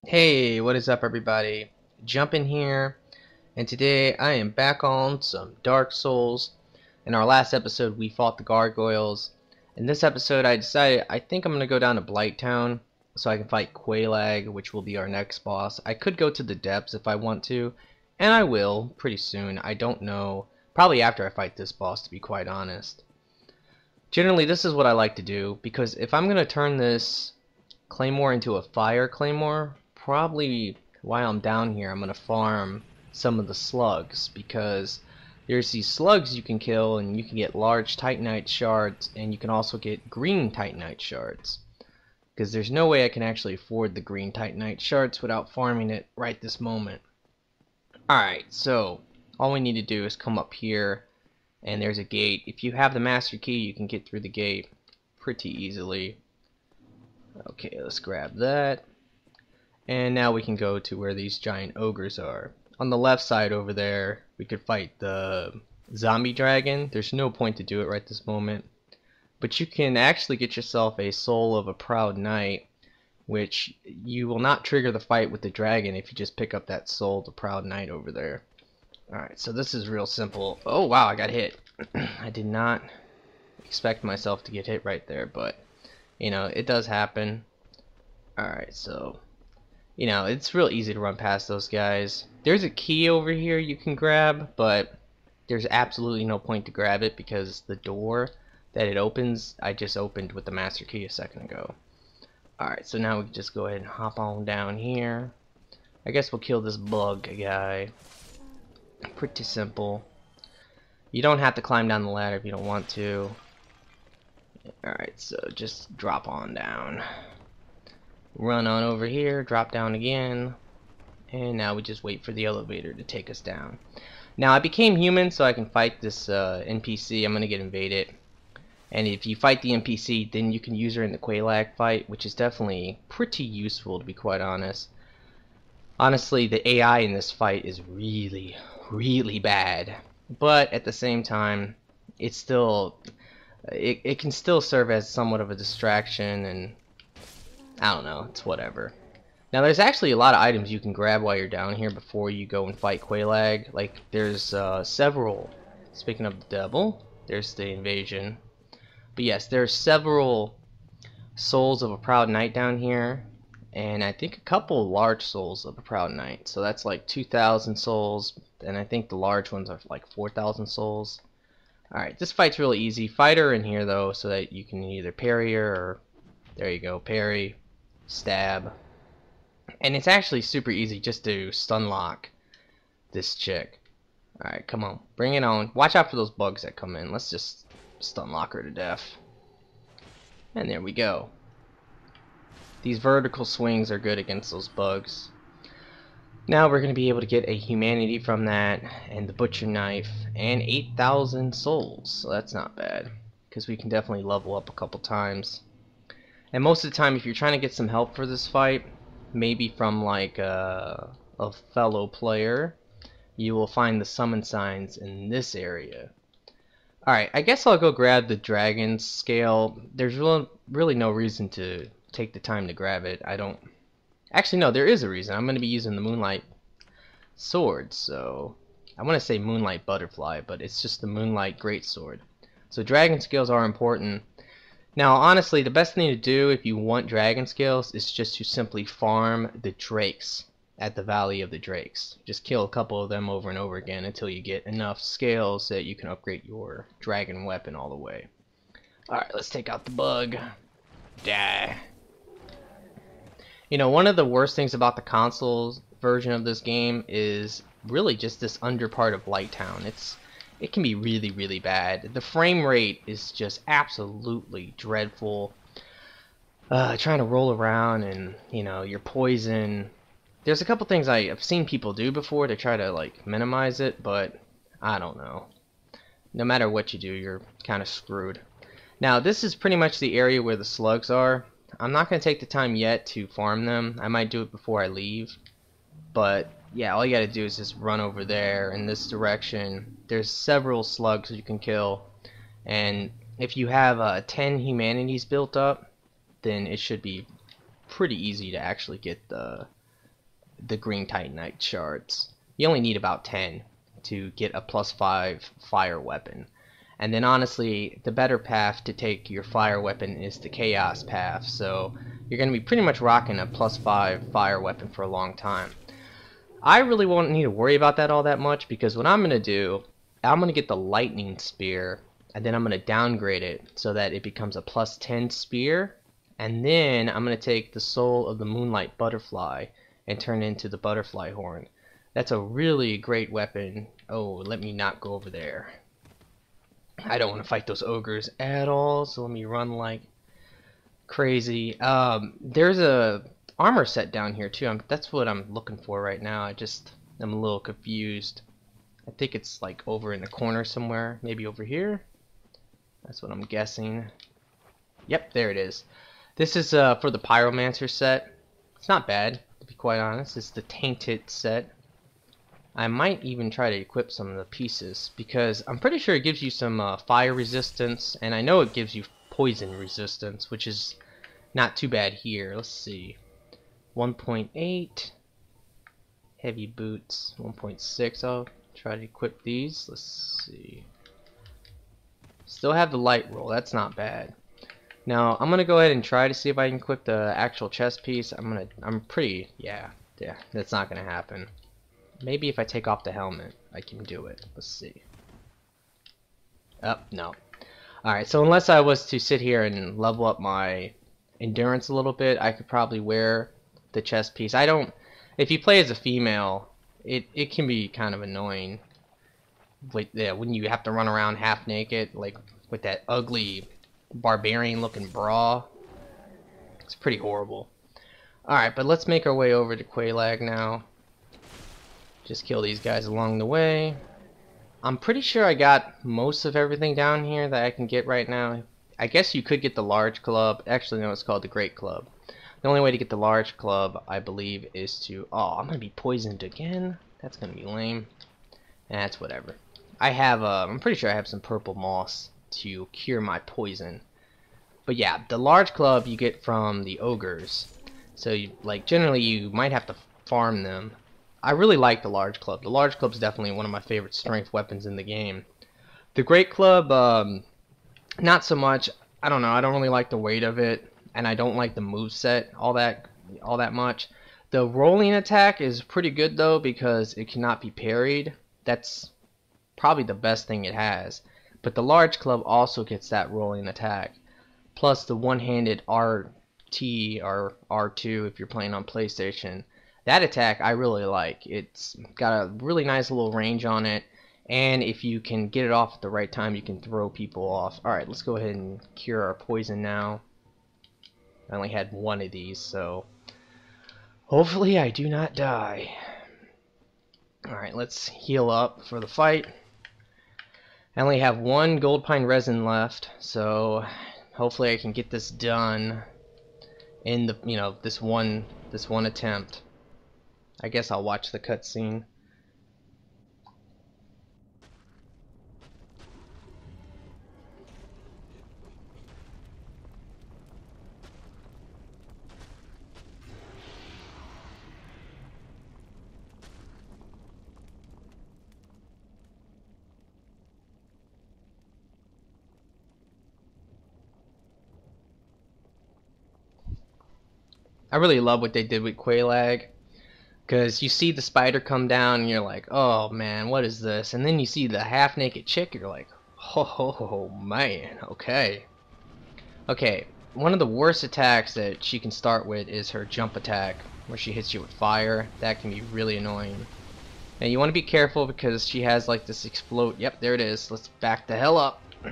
Hey, what is up everybody? Jump in here, and today I am back on some Dark Souls. In our last episode we fought the gargoyles. In this episode I decided I think I'm going to go down to Blighttown so I can fight Quelaag, which will be our next boss. I could go to the depths if I want to, and I will pretty soon. I don't know, probably after I fight this boss, to be quite honest. Generally this is what I like to do, because if I'm going to turn this claymore into a fire claymore, probably while I'm down here I'm gonna farm some of the slugs, because there's these slugs you can kill and you can get large titanite shards, and you can also get green titanite shards, because there's no way I can actually afford the green titanite shards without farming it right this moment. Alright, so all we need to do is come up here, and there's a gate. If you have the master key you can get through the gate pretty easily. Okay, let's grab that. And now we can go to where these giant ogres are. On the left side over there, we could fight the zombie dragon. There's no point to do it right this moment. But you can actually get yourself a soul of a proud knight, which you will not trigger the fight with the dragon if you just pick up that soul of the proud knight over there. Alright, so this is real simple. Oh wow, I got hit. I did not expect myself to get hit right there, but you know, it does happen. Alright, so you know, it's real easy to run past those guys. There's a key over here you can grab, but there's absolutely no point to grab it because the door that it opens, I just opened with the master key a second ago. Alright, so now we can just go ahead and hop on down here. I guess we'll kill this bug guy. Pretty simple. You don't have to climb down the ladder if you don't want to. Alright, so just drop on down. Run on over here, drop down again, and now we just wait for the elevator to take us down. Now I became human so I can fight this NPC. I'm gonna get invaded, and if you fight the NPC then you can use her in the Quelaag fight, which is definitely pretty useful, to be quite honest. Honestly, the AI in this fight is really bad, but at the same time it's still it can still serve as somewhat of a distraction, and I don't know, it's whatever. Now there's actually a lot of items you can grab while you're down here before you go and fight Quelaag. Like there's several, speaking of the devil, there's the invasion. But yes, there's several souls of a proud knight down here, and I think a couple large souls of a proud knight. So that's like 2,000 souls, and I think the large ones are like 4,000 souls. Alright, this fight's really easy. Fight her in here though, so that you can either parry her or, there you go, parry, stab. And it's actually super easy just to stun lock this chick. Alright, come on, bring it on. Watch out for those bugs that come in. Let's just stun lock her to death. And there we go. These vertical swings are good against those bugs. Now we're going to be able to get a humanity from that, and the butcher knife, and 8,000 souls. So that's not bad, because we can definitely level up a couple times. And most of the time if you're trying to get some help for this fight, maybe from like a fellow player, you will find the summon signs in this area. Alright, I guess I'll go grab the dragon scale. There's really no reason to take the time to grab it. I don't... Actually no, there is a reason. I'm going to be using the moonlight sword, so... I want to say moonlight butterfly, but it's just the moonlight greatsword. So dragon scales are important. Now honestly, the best thing to do if you want dragon scales is just to simply farm the drakes at the Valley of the Drakes. Just kill a couple of them over and over again until you get enough scales that you can upgrade your dragon weapon all the way. Alright, let's take out the bug. Die. You know, one of the worst things about the console version of this game is really just this under part of Blighttown. It can be really bad. The frame rate is just absolutely dreadful. Trying to roll around and, you know, you're poisoned. There's a couple things I've seen people do before to try to like minimize it, but I don't know. No matter what you do, you're kind of screwed. Now this is pretty much the area where the slugs are. I'm not going to take the time yet to farm them. I might do it before I leave. But yeah, all you gotta do is just run over there in this direction. There's several slugs you can kill, and if you have 10 humanities built up, then it should be pretty easy to actually get the the green titanite shards. You only need about 10 to get a +5 fire weapon. And then honestly, the better path to take your fire weapon is the chaos path, so you're going to be pretty much rocking a +5 fire weapon for a long time. I really won't need to worry about that all that much, because what I'm going to do, I'm going to get the lightning spear, and then I'm going to downgrade it so that it becomes a +10 spear, and then I'm going to take the soul of the moonlight butterfly and turn it into the butterfly horn. That's a really great weapon. Oh, let me not go over there. I don't want to fight those ogres at all, so let me run like crazy. There's a armor set down here too. That's what I'm looking for right now. I'm a little confused. I think it's like over in the corner somewhere, maybe over here. That's what I'm guessing. Yep, there it is. This is for the pyromancer set. It's not bad, to be quite honest. It's the tainted set. I might even try to equip some of the pieces, because I'm pretty sure it gives you some fire resistance, and I know it gives you poison resistance, which is not too bad here. Let's see. 1.8 heavy boots, 1.6. I'll try to equip these. Let's see. Still have the light roll. That's not bad. Now I'm gonna go ahead and try to see if I can equip the actual chest piece. Yeah, that's not gonna happen. Maybe if I take off the helmet, I can do it. Let's see. No. Alright, so unless I was to sit here and level up my endurance a little bit, I could probably wear the chest piece. If you play as a female, it can be kind of annoying. When you have to run around half naked, like with that ugly barbarian looking bra. It's pretty horrible. Alright, but let's make our way over to Quelaag now. Just kill these guys along the way. I'm pretty sure I got most of everything down here that I can get right now. I guess you could get the large club. Actually, no, it's called the great club. The only way to get the large club, I believe, is to... Oh, I'm gonna be poisoned again? That's gonna be lame. That's whatever. I'm pretty sure I have some purple moss to cure my poison. But yeah, the large club you get from the ogres. So, generally you might have to farm them. I really like the large club. The large club is definitely one of my favorite strength weapons in the game. The great club, not so much. I don't know. I don't really like the weight of it, and I don't like the moveset all that much. The rolling attack is pretty good though, because it cannot be parried. That's probably the best thing it has. But the large club also gets that rolling attack, plus the one-handed RT or R2 if you're playing on PlayStation. That attack I really like. It's got a really nice little range on it, and if you can get it off at the right time, you can throw people off. Alright, let's go ahead and cure our poison now. I only had one of these, so hopefully I do not die. Alright, let's heal up for the fight. I only have one gold pine resin left, so hopefully I can get this done in the this one attempt. I guess I'll watch the cutscene. I really love what they did with Quelaag, because you see the spider come down and you're like, oh man, what is this? And then you see the half-naked chick, you're like, oh man, okay. Okay, one of the worst attacks that she can start with is her jump attack, where she hits you with fire. That can be really annoying. And you want to be careful because she has like this explode. Yep, there it is. Let's back the hell up. The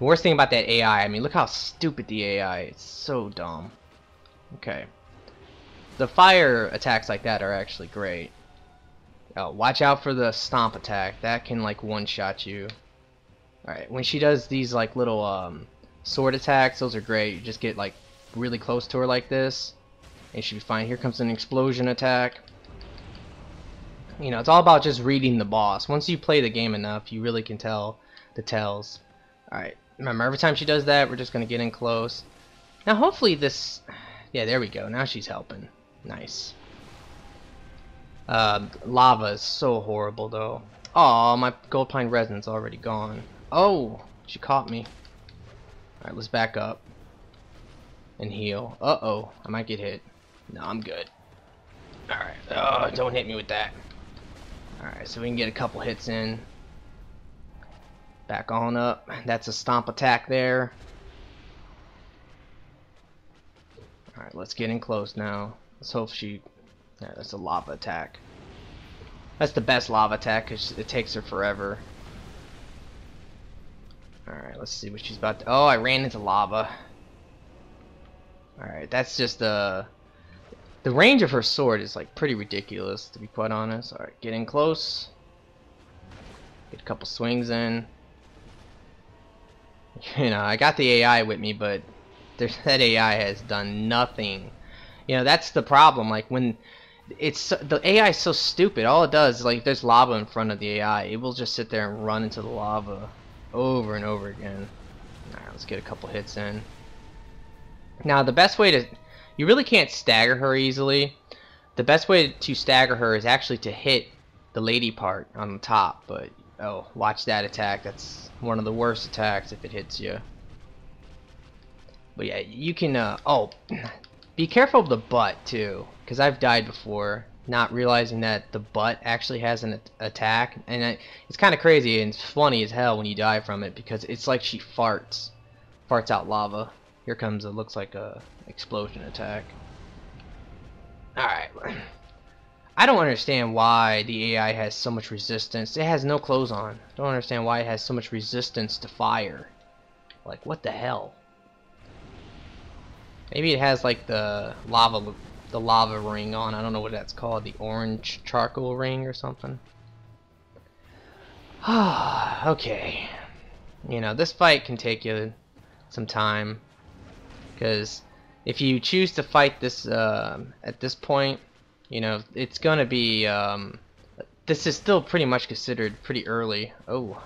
worst thing about that AI, I mean, look how stupid the AI is. It's so dumb. Okay. The fire attacks like that are actually great. Watch out for the stomp attack. That can like one-shot you. Alright, when she does these like little sword attacks, those are great. You just get like really close to her like this, and you should be fine. Here comes an explosion attack. You know, it's all about just reading the boss. Once you play the game enough, you really can tell the tells. Alright, remember, every time she does that, we're just going to get in close. Now hopefully this... Yeah, there we go. Now she's helping. Nice. Lava is so horrible though. Oh, my gold pine resin's already gone. Oh, she caught me. Alright, let's back up and heal. Uh-oh, I might get hit. No, I'm good. Alright, oh, don't hit me with that. Alright, so we can get a couple hits in. Back on up. That's a stomp attack there. Alright, let's get in close now. Let's hope she... Yeah, that's a lava attack. That's the best lava attack because it takes her forever. Alright, let's see what she's about to... Oh, I ran into lava. Alright, that's just the range of her sword is like pretty ridiculous, to be quite honest. Alright, get in close. Get a couple swings in. You know, I got the AI with me, but that AI has done nothing. You know, that's the problem. Like when it's the AI is so stupid. All it does is like there's lava in front of the AI, it will just sit there and run into the lava over and over again. Alright, let's get a couple hits in. Now the best way to... You really can't stagger her easily. The best way to stagger her is actually to hit the lady part on the top, but oh, watch that attack. That's one of the worst attacks if it hits you. But yeah, you can oh, be careful of the butt too, because I've died before not realizing that the butt actually has an attack, and it's kind of crazy and it's funny as hell when you die from it, because it's like she farts out lava. Here comes it looks like a explosion attack. Alright. I don't understand why the AI has so much resistance. It has no clothes on. Don't understand why it has so much resistance to fire. Like, what the hell? Maybe it has like the lava ring on. I don't know what that's called. The orange charcoal ring or something. Okay. You know, this fight can take you some time, because if you choose to fight this at this point, you know, it's gonna be this is still pretty much considered pretty early. Oh,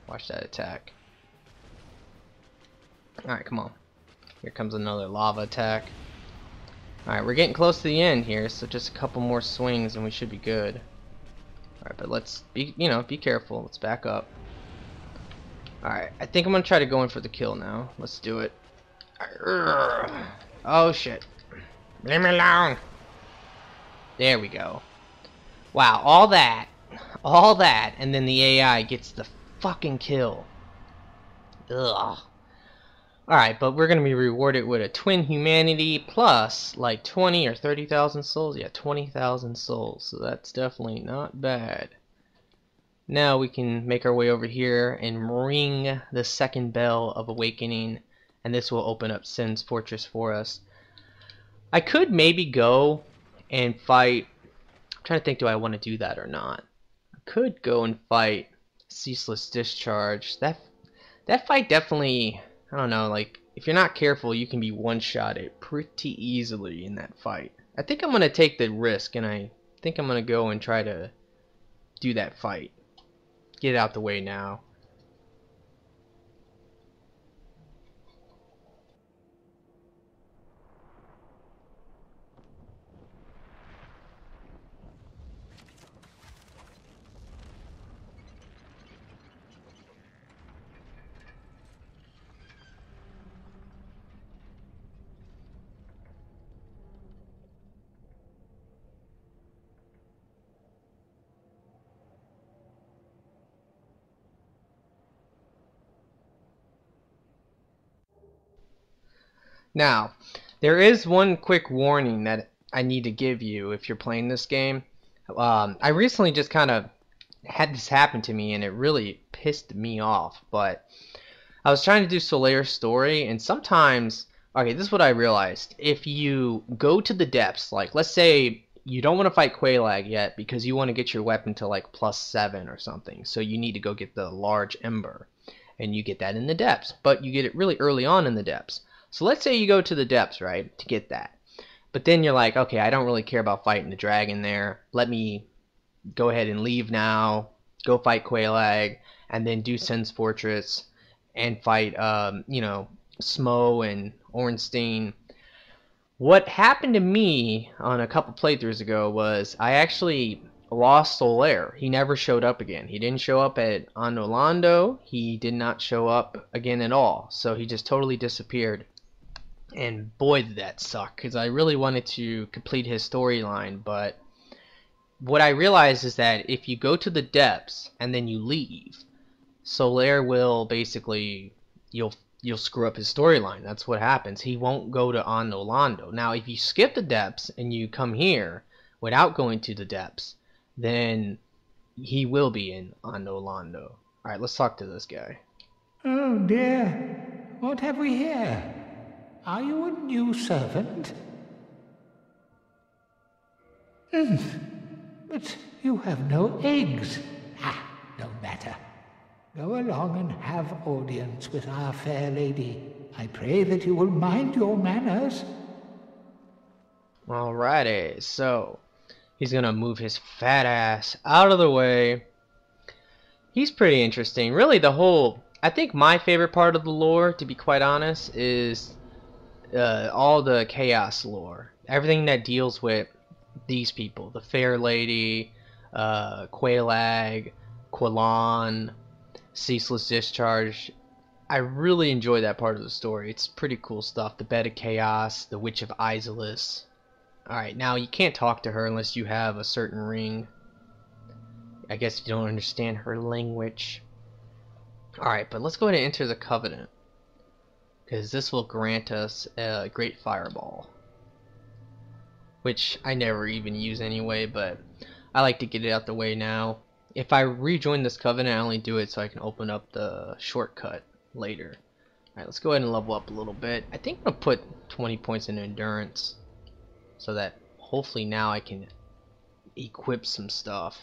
watch that attack. Alright, come on. Here comes another lava attack. Alright, we're getting close to the end here, so just a couple more swings and we should be good. Alright, but let's be, you know, be careful. Let's back up. Alright, I think I'm gonna try to go in for the kill now. Let's do it. Oh shit. Leave me alone. There we go. Wow, all that, and then the AI gets the fucking kill. Ugh. Alright, but we're gonna be rewarded with a twin humanity plus like 20 or 30,000 souls. Yeah, 20,000 souls. So that's definitely not bad. Now we can make our way over here and ring the second bell of awakening, and this will open up Sin's Fortress for us. I could maybe go and fight... I'm trying to think, do I want to do that or not? I could go and fight Ceaseless Discharge. That fight definitely... I don't know, like, if you're not careful, you can be one-shotted pretty easily in that fight. I think I'm going to take the risk, and I think I'm going to go and try to do that fight. Get it out the way now. Now, there is one quick warning that I need to give you if you're playing this game. I recently just kind of had this happen to me, and it really pissed me off. But I was trying to do Solaire's story, and sometimes, okay, this is what I realized. If you go to the depths, like let's say you don't want to fight Quelaag yet because you want to get your weapon to like +7 or something, so you need to go get the large Ember, and you get that in the depths, but you get it really early on in the depths. So let's say you go to the depths, right, to get that. But then you're like, okay, I don't really care about fighting the dragon there. Let me go ahead and leave now, go fight Quelaag, and then do Sin's Fortress, and fight, you know, Smo and Ornstein. What happened to me on a couple playthroughs ago was I actually lost Solaire. He never showed up again. He didn't show up at Anolando. He did not show up again at all. So he just totally disappeared. And boy, did that suck, because I really wanted to complete his storyline. But what I realized is that if you go to the depths and then you leave, Solaire will basically, you'll screw up his storyline. That's what happens. He won't go to Anolando. Now, if you skip the depths and you come here without going to the depths, then he will be in Anolando. Alright, let's talk to this guy. Oh dear, what have we here? Are you a new servant? But you have no eggs. Ah, no matter. Go along and have audience with our fair lady. I pray that you will mind your manners. Alrighty, so he's gonna move his fat ass out of the way. He's pretty interesting. Really, I think my favorite part of the lore, to be quite honest, is all the chaos lore. Everything that deals with these people. The Fair Lady, Quelaag, Quelaag, Ceaseless Discharge. I really enjoy that part of the story. It's pretty cool stuff. The Bed of Chaos, the Witch of Isolus. Alright, now you can't talk to her unless you have a certain ring. I guess you don't understand her language. Alright, but let's go ahead and enter the Covenant, because this will grant us a Great Fireball, which I never even use anyway, but I like to get it out the way now. If I rejoin this Covenant, I only do it so I can open up the shortcut later. Alright, let's go ahead and level up a little bit. I think I'm going to put 20 points in Endurance, so that hopefully now I can equip some stuff.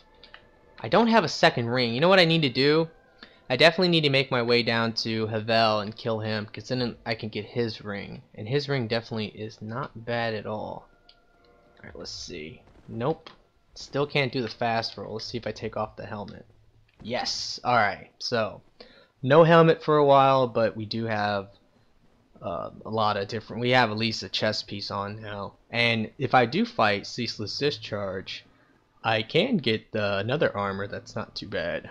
I don't have a second ring. You know what I need to do? I definitely need to make my way down to Havel and kill him, because then I can get his ring. And his ring definitely is not bad at all. Alright, let's see. Nope. Still can't do the fast roll. Let's see if I take off the helmet. Yes! Alright, so no helmet for a while, but we do have a lot of different... We have at least a chest piece on now. And if I do fight Ceaseless Discharge, I can get another armor that's not too bad.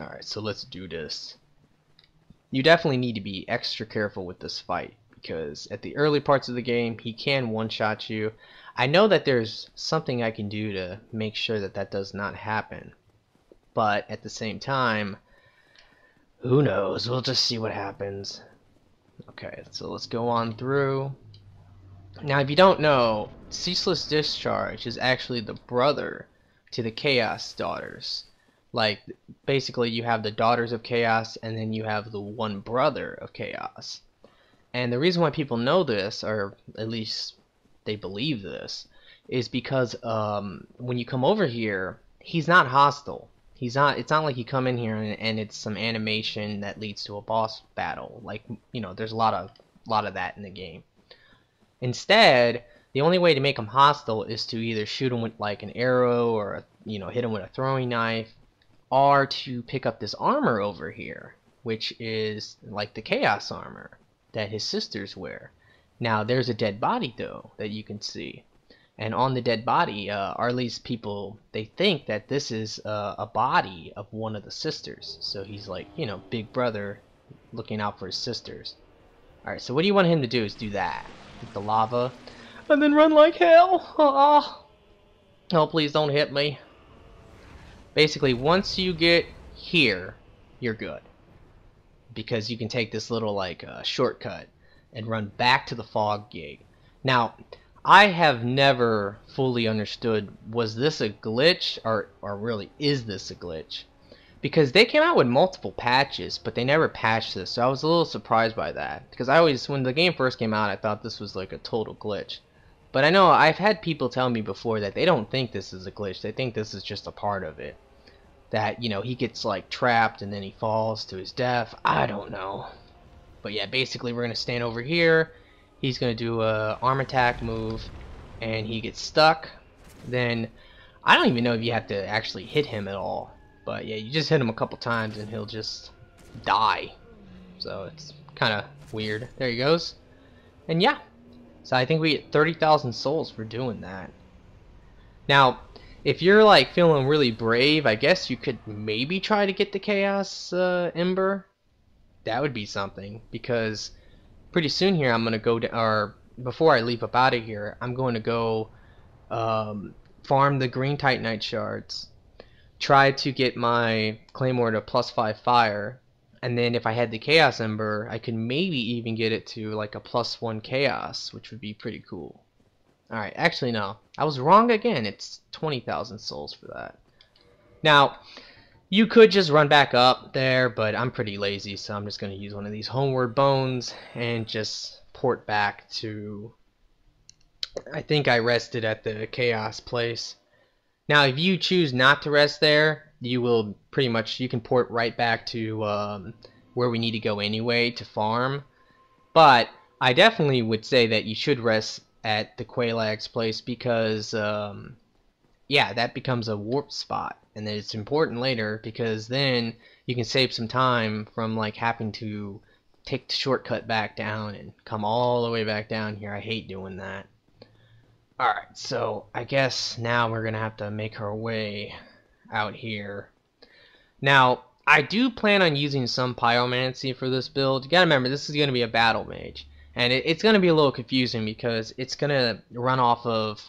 Alright, so let's do this. You definitely need to be extra careful with this fight, because at the early parts of the game, he can one-shot you. I know that there's something I can do to make sure that that does not happen, but at the same time, who knows? We'll just see what happens. Okay, so let's go on through. Now, if you don't know, Ceaseless Discharge is actually the brother to the Chaos Daughters. Like, basically you have the Daughters of Chaos, and then you have the one brother of Chaos. And the reason why people know this, or at least they believe this, is because when you come over here, he's not hostile. It's not like you come in here and it's some animation that leads to a boss battle. Like, you know, there's a lot of that in the game. Instead, the only way to make him hostile is to either shoot him with like an arrow, or hit him with a throwing knife, or to pick up this armor over here, which is like the Chaos armor that his sisters wear. Now, there's a dead body though that you can see, and on the dead body, or at least people, they think that this is a body of one of the sisters. So he's like, big brother looking out for his sisters. Alright, so what do you want him to do is do that. Hit the lava, and then run like hell. Oh, please don't hit me. Basically, once you get here, you're good, because you can take this little shortcut and run back to the fog gate. Now, I have never fully understood, was this a glitch, or really is this a glitch? Because they came out with multiple patches, but they never patched this, so I was a little surprised by that. Because when the game first came out, I thought this was like a total glitch. But I know I've had people tell me before that they don't think this is a glitch, they think this is just a part of it. That, he gets like trapped and then he falls to his death. I don't know. But yeah, basically we're going to stand over here. He's going to do a arm attack move, and he gets stuck. Then, I don't even know if you have to actually hit him at all. But yeah, you just hit him a couple times and he'll just die. So it's kind of weird. There he goes. And yeah, so I think we get 30,000 souls for doing that. Now, if you're like feeling really brave, I guess you could maybe try to get the Chaos Ember. That would be something, because pretty soon here I'm gonna go to, or before I leap up out of here, I'm going to go farm the green Titanite shards, try to get my Claymore to +5 fire, and then if I had the Chaos Ember, I could maybe even get it to like a +1 Chaos, which would be pretty cool. Alright, actually no, I was wrong again. It's 20,000 souls for that. Now, you could just run back up there, but I'm pretty lazy, so I'm just going to use one of these homeward bones and just port back to... I think I rested at the Chaos place. Now, if you choose not to rest there, you will pretty much, you can port right back to where we need to go anyway to farm. But I definitely would say that you should rest at the Quelaag's place, because yeah, that becomes a warp spot, and it's important later, because then you can save some time from like having to take the shortcut back down and come all the way back down here. I hate doing that. Alright, so I guess now we're gonna have to make our way out here. Now, I do plan on using some pyromancy for this build. You gotta remember, this is gonna be a battle mage, and it's gonna be a little confusing because it's gonna run off of,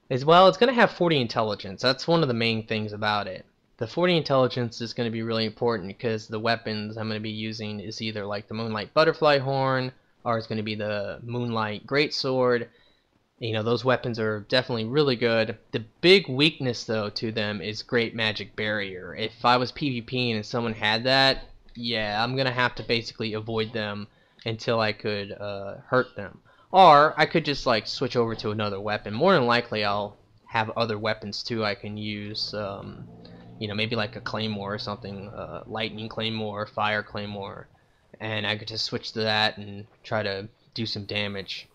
as well, it's gonna have 40 intelligence. That's one of the main things about it. The 40 intelligence is gonna be really important because the weapons I'm gonna be using is either like the Moonlight Butterfly Horn, or it's gonna be the Moonlight Greatsword. You know, those weapons are definitely really good. The big weakness, though, to them is Great Magic Barrier. If I was PvPing and someone had that, yeah, I'm going to have to basically avoid them until I could hurt them. Or I could just, like, switch over to another weapon. More than likely, I'll have other weapons, too, I can use. You know, maybe like a Claymore or something. Lightning Claymore, Fire Claymore. And I could just switch to that and try to do some damage.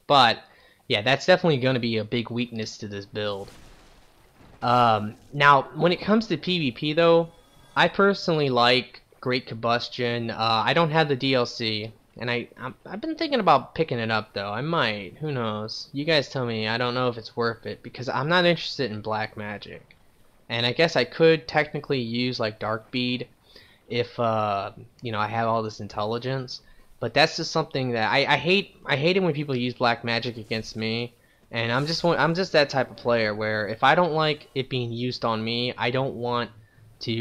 But... yeah, that's definitely going to be a big weakness to this build. Now, when it comes to PvP, though, I personally like Great Combustion. I don't have the DLC, and I've been thinking about picking it up, though. I might. Who knows? You guys tell me. I don't know if it's worth it, because I'm not interested in black magic. And I guess I could technically use, like, Dark Bead if, you know, I have all this intelligence. But that's just something that I hate. I hate it when people use black magic against me, and I'm just that type of player where if I don't like it being used on me, I don't want to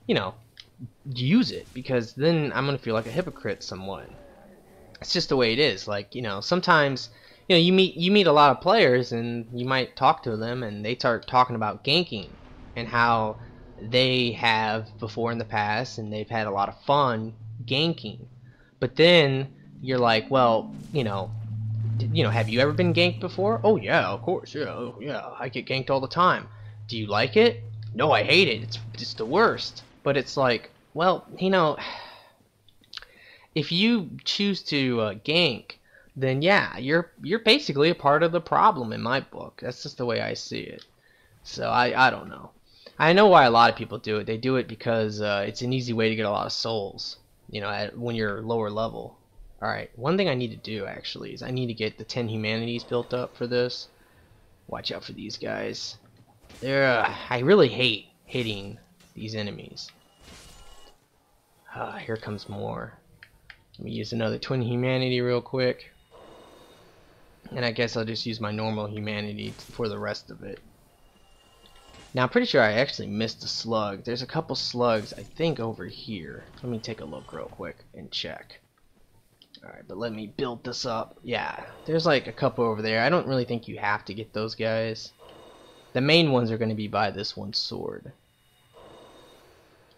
you know, use it, because then I'm gonna feel like a hypocrite somewhat. It's just the way it is. Like, you know, sometimes, you know, you meet a lot of players and you might talk to them and they start talking about ganking and how they have before in the past and they've had a lot of fun ganking. But then you're like, well, you know, have you ever been ganked before? Oh yeah, of course, yeah, oh, yeah, I get ganked all the time. Do you like it? No, I hate it. It's just the worst. But it's like, well, you know, if you choose to gank, then yeah, you're basically a part of the problem in my book. That's just the way I see it. So I don't know. I know why a lot of people do it. They do it because it's an easy way to get a lot of souls. You know, when you're lower level. Alright, one thing I need to do, actually, is I need to get the 10 humanities built up for this. Watch out for these guys. I really hate hitting these enemies. Here comes more. Let me use another twin humanity real quick. And I guess I'll just use my normal humanity for the rest of it. Now, I'm pretty sure I actually missed a slug. There's a couple slugs, I think, over here. Let me take a look real quick and check. Alright, but let me build this up. Yeah, there's like a couple over there. I don't really think you have to get those guys. The main ones are going to be by this one sword.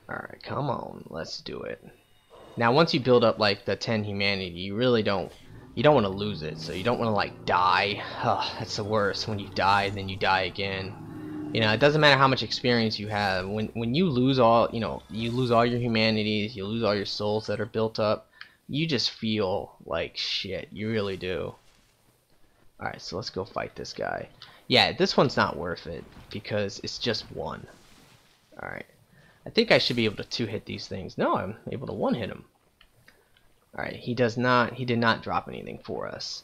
Alright, come on. Let's do it. Now, once you build up like the 10 humanity, you really don't... you don't want to lose it, so you don't want to like die. That's the worst. When you die, then you die again. You know, it doesn't matter how much experience you have. When you lose all, you know, you lose all your humanities, you lose all your souls that are built up, you just feel like shit. You really do. Alright, so let's go fight this guy. Yeah, this one's not worth it because it's just one. Alright. I think I should be able to two-hit these things. No, I'm able to one-hit him. Alright, he did not drop anything for us.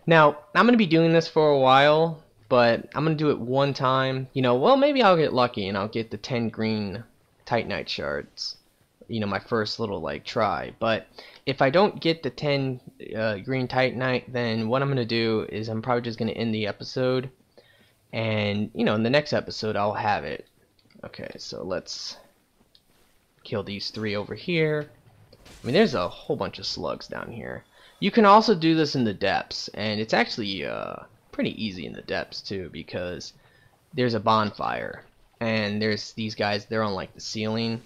Now, I'm going to be doing this for a while, but I'm gonna do it one time. You know, well, maybe I'll get lucky and I'll get the 10 green Titanite shards. You know, my first little like try. But if I don't get the 10 green Titanite, then what I'm gonna do is I'm probably just gonna end the episode, and you know, in the next episode I'll have it. Okay, so let's kill these 3 over here. I mean, there's a whole bunch of slugs down here. You can also do this in the depths, and it's actually pretty easy in the depths too, because there's a bonfire, and there's these guys, they're on like the ceiling.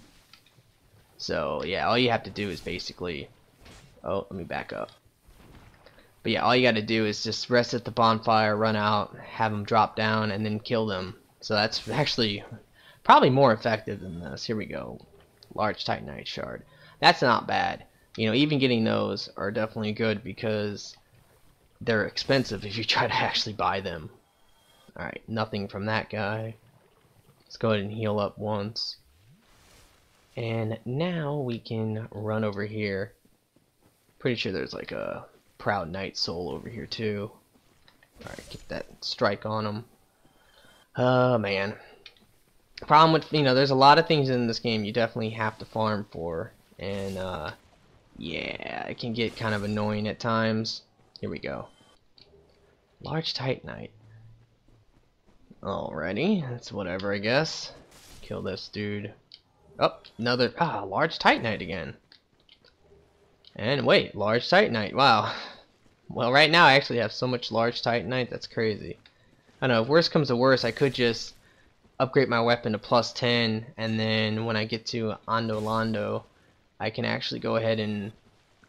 So yeah, all you have to do is basically, oh, let me back up. But yeah, all you got to do is just rest at the bonfire, run out, have them drop down, and then kill them. So that's actually probably more effective than this. Here we go. Large Titanite shard. That's not bad. You know, even getting those are definitely good because they're expensive if you try to actually buy them. Alright, nothing from that guy. Let's go ahead and heal up once. And now we can run over here. Pretty sure there's like a proud knight soul over here too. Alright, get that strike on him. Oh man. Problem with, you know, there's a lot of things in this game you definitely have to farm for. And yeah, it can get kind of annoying at times. Here we go. Large Titanite. Alrighty, that's whatever I guess. Kill this dude. Oh, another large Titanite again. And wait, large Titanite. Wow. Well, right now I actually have so much large Titanite, that's crazy. I don't know, if worse comes to worse, I could just upgrade my weapon to +10, and then when I get to Ondo Londo, I can actually go ahead and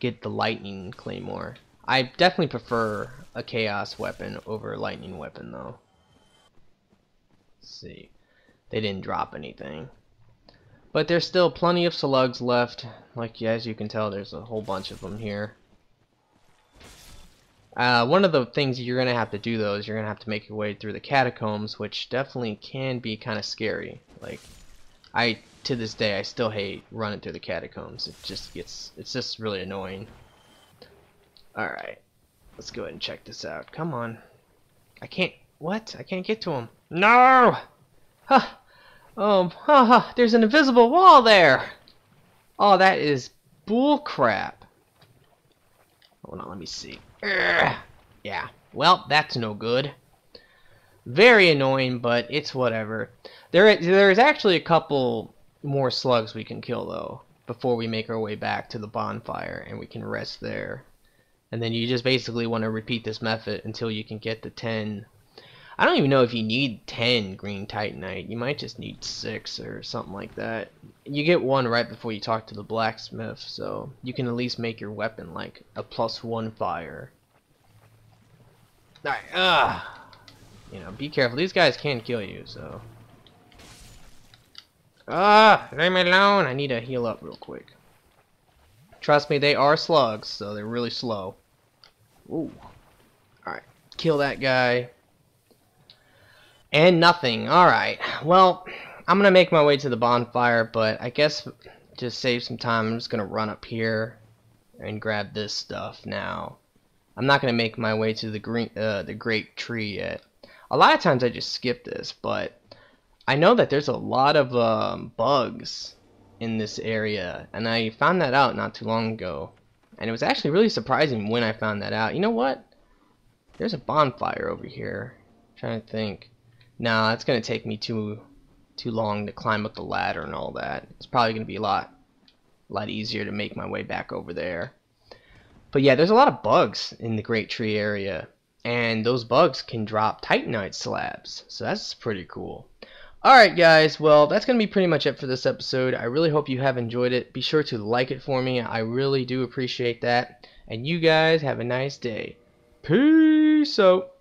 get the lightning claymore. I definitely prefer a chaos weapon over a lightning weapon though. Let's see. They didn't drop anything. But there's still plenty of slugs left. Like, as you can tell, there's a whole bunch of them here. One of the things you're going to have to do though is you're going to have to make your way through the catacombs, which definitely can be kind of scary. Like, to this day I still hate running through the catacombs. It's just really annoying. Alright, let's go ahead and check this out. Come on. I can't get to him. No! Huh. There's an invisible wall there! Oh, that is bull crap. Hold on, let me see. Urgh. Yeah, well, that's no good. Very annoying, but it's whatever. There's actually a couple more slugs we can kill, though, before we make our way back to the bonfire, and we can rest there. And then you just basically want to repeat this method until you can get the 10. I don't even know if you need 10 green Titanite. You might just need 6 or something like that. You get 1 right before you talk to the blacksmith, so you can at least make your weapon like a +1 fire. Alright, you know, be careful. These guys can kill you, so. Leave me alone. I need to heal up real quick. Trust me, they are slugs, so they're really slow. Ooh. Alright, kill that guy. And nothing. Alright, well, I'm going to make my way to the bonfire, but I guess to save some time, I'm just going to run up here and grab this stuff now. I'm not going to make my way to the great tree yet. A lot of times I just skip this, but I know that there's a lot of bugs in this area, and I found that out not too long ago. And it was actually really surprising when I found that out. You know what? There's a bonfire over here. I'm trying to think. No, it's gonna take me too long to climb up the ladder and all that. It's probably gonna be a lot easier to make my way back over there. But yeah, there's a lot of bugs in the Great Tree area, and those bugs can drop Titanite slabs, so that's pretty cool. Alright guys, well, that's going to be pretty much it for this episode. I really hope you have enjoyed it. Be sure to like it for me. I really do appreciate that. And you guys have a nice day. Peace out.